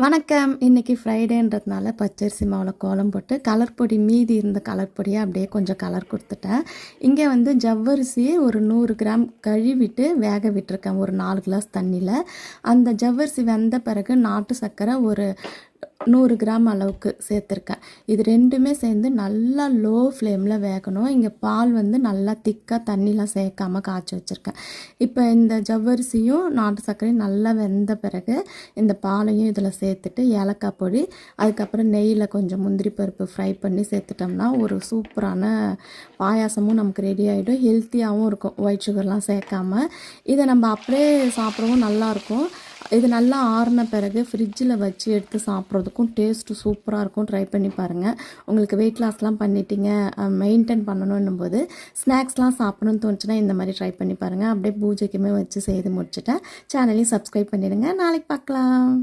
வணக்கம். இன்னைக்கு ஃப்ரைடேன்றதுனால பச்சரிசி மாவில் கோலம் போட்டு கலர் பொடி மீதி இருந்த கலர் பொடியை அப்படியே கொஞ்சம் கலர் கொடுத்துட்டேன். இங்கே வந்து ஜவ்வரிசி ஒரு 100 கிராம் கழுவிட்டு வேக விட்டுருக்கேன் ஒரு 4 கிளாஸ் தண்ணியில். அந்த ஜவ்வரிசி வெந்த பிறகு நாட்டு சர்க்கரை ஒரு 100 கிராம் அளவுக்கு சேர்த்துருக்கேன். இது ரெண்டுமே சேர்ந்து நல்லா லோ ஃப்ளேமில் வேகணும். இங்கே பால் வந்து நல்லா திக்காக தண்ணிலாம் சேர்க்காமல் காய்ச்சி வச்சுருக்கேன். இப்போ இந்த ஜவ்வரிசியும் நாட்டு சர்க்கரையும் நல்லா வெந்த பிறகு இந்த பாலையும் இதில் சேர்த்துட்டு ஏலக்காய் பொடி, அதுக்கப்புறம் நெய்யில் கொஞ்சம் முந்திரி பருப்பு ஃப்ரை பண்ணி சேர்த்துட்டோம்னா ஒரு சூப்பரான பாயாசமும் நமக்கு ரெடி ஆகிடும். ஹெல்த்தியாகவும் இருக்கும், ஒயிட் சுகர்லாம் சேர்க்காம. இதை நம்ம அப்படியே சாப்பிடவும் நல்லாயிருக்கும். இது நல்லா ஆறின பிறகு ஃப்ரிட்ஜில் வச்சு எடுத்து சாப்பிட்றதுக்கும் டேஸ்ட்டு சூப்பராக இருக்கும். ட்ரை பண்ணி பாருங்கள். உங்களுக்கு வெயிட் லாஸ்லாம் பண்ணிட்டீங்க, மெயின்டைன் பண்ணணுன்னும் போது ஸ்நாக்ஸ்லாம் சாப்பிடணும்னு தோணுச்சுன்னா இந்த மாதிரி ட்ரை பண்ணி பாருங்கள். அப்படியே பூஜைக்குமே வச்சு செய்து முடிச்சுட்டேன். சேனலையும் சப்ஸ்கிரைப் பண்ணிடுங்க. நாளைக்கு பார்க்கலாம்.